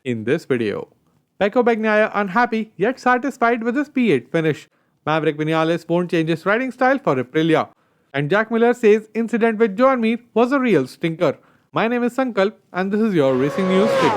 in this video. Pecco Bagnaia unhappy yet satisfied with his P8 finish. Maverick VINALES won't change his riding style for Aprilia. And Jack Miller says incident with Joan was a real stinker. My name is Sankalp and this is your Racing News Fix.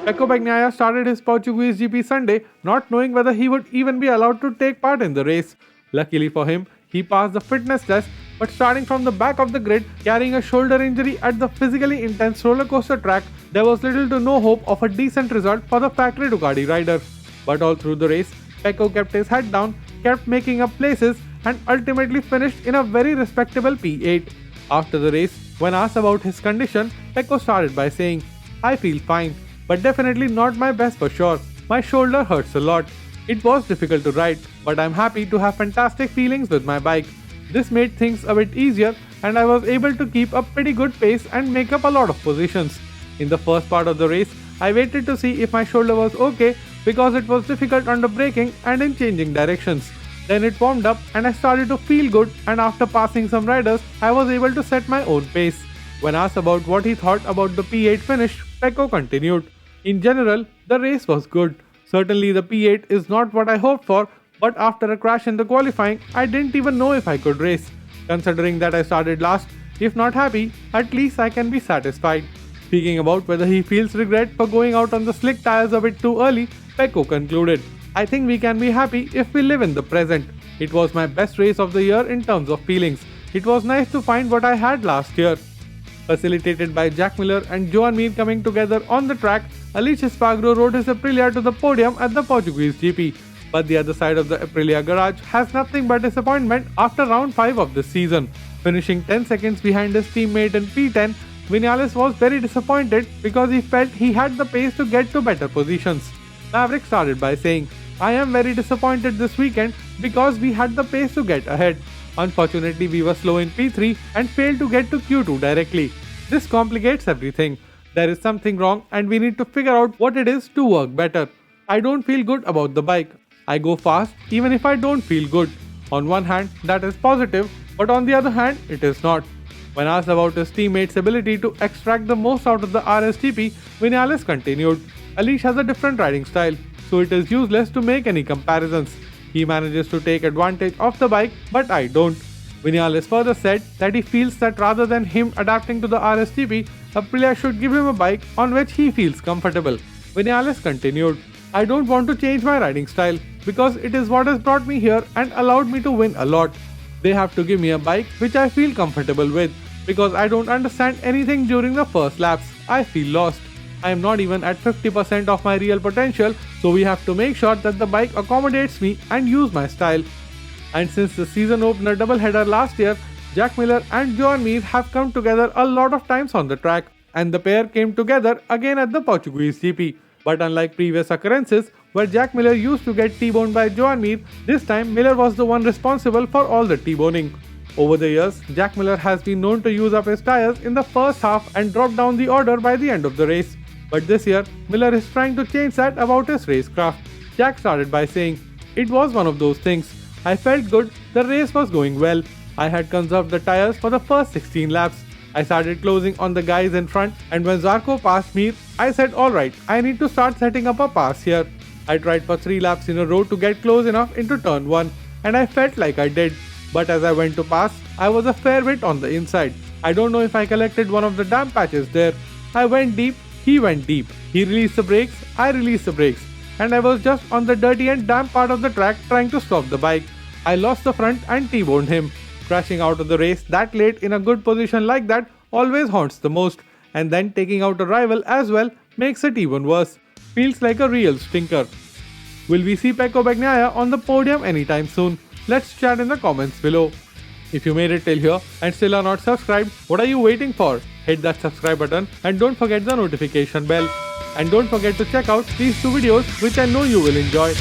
Pecco Bagnaia started his Portuguese GP Sunday not knowing whether he would even be allowed to take part in the race. Luckily for him, he passed the fitness test, but starting from the back of the grid, carrying a shoulder injury at the physically intense roller coaster track, there was little to no hope of a decent result for the factory Ducati rider. But all through the race, Pecco kept his head down, kept making up places, and ultimately finished in a very respectable P8. After the race, when asked about his condition, Pecco started by saying, "I feel fine, but definitely not my best for sure. My shoulder hurts a lot. It was difficult to ride, but I'm happy to have fantastic feelings with my bike. This made things a bit easier and I was able to keep a pretty good pace and make up a lot of positions. In the first part of the race, I waited to see if my shoulder was okay because it was difficult under braking and in changing directions. Then it warmed up and I started to feel good, and after passing some riders, I was able to set my own pace." When asked about what he thought about the P8 finish, Pecco continued, "In general, the race was good. Certainly the P8 is not what I hoped for, but after a crash in the qualifying, I didn't even know if I could race. Considering that I started last, if not happy, at least I can be satisfied." Speaking about whether he feels regret for going out on the slick tires a bit too early, Pecco concluded, "I think we can be happy if we live in the present. It was my best race of the year in terms of feelings. It was nice to find what I had last year." Facilitated by Jack Miller and Joan coming together on the track, Aleix Espargaro rode his Aprilia to the podium at the Portuguese GP. But the other side of the Aprilia garage has nothing but disappointment after round 5 of this season. Finishing 10 seconds behind his teammate in P10, Vinales was very disappointed because he felt he had the pace to get to better positions. Maverick started by saying, "I am very disappointed this weekend because we had the pace to get ahead. Unfortunately, we were slow in P3 and failed to get to Q2 directly. This complicates everything. There is something wrong and we need to figure out what it is to work better. I don't feel good about the bike. I go fast even if I don't feel good. On one hand, that is positive, but on the other hand, it is not." When asked about his teammates' ability to extract the most out of the RSGP, Vinales continued, "Aleix has a different riding style, so it is useless to make any comparisons. He manages to take advantage of the bike, but I don't." Vinales further said that he feels that rather than him adapting to the RSGP, Aprilia should give him a bike on which he feels comfortable. Vinales continued, "I don't want to change my riding style because it is what has brought me here and allowed me to win a lot. They have to give me a bike which I feel comfortable with because I don't understand anything during the first laps. I feel lost. I am not even at 50% of my real potential, so we have to make sure that the bike accommodates me and use my style." And since the season opener doubleheader last year, Jack Miller and Joan have come together a lot of times on the track, and the pair came together again at the Portuguese GP. But unlike previous occurrences, where Jack Miller used to get T-boned by Joan, this time Miller was the one responsible for all the T-boning. Over the years, Jack Miller has been known to use up his tires in the first half and drop down the order by the end of the race. But this year, Miller is trying to change that about his racecraft. Jack started by saying, "It was one of those things. I felt good, the race was going well. I had conserved the tires for the first 16 laps. I started closing on the guys in front, and when Zarco passed me, I said, alright, I need to start setting up a pass here. I tried for 3 laps in a row to get close enough into turn 1, and I felt like I did. But as I went to pass, I was a fair bit on the inside. I don't know if I collected one of the damp patches there. I went deep, he went deep. He released the brakes, I released the brakes. And I was just on the dirty and damp part of the track trying to stop the bike. I lost the front and T-boned him. Crashing out of the race that late in a good position like that always haunts the most. And then taking out a rival as well makes it even worse. Feels like a real stinker." Will we see Pecco Bagnaia on the podium anytime soon? Let's chat in the comments below. If you made it till here and still are not subscribed, what are you waiting for? Hit that subscribe button and don't forget the notification bell. And don't forget to check out these 2 videos which I know you will enjoy.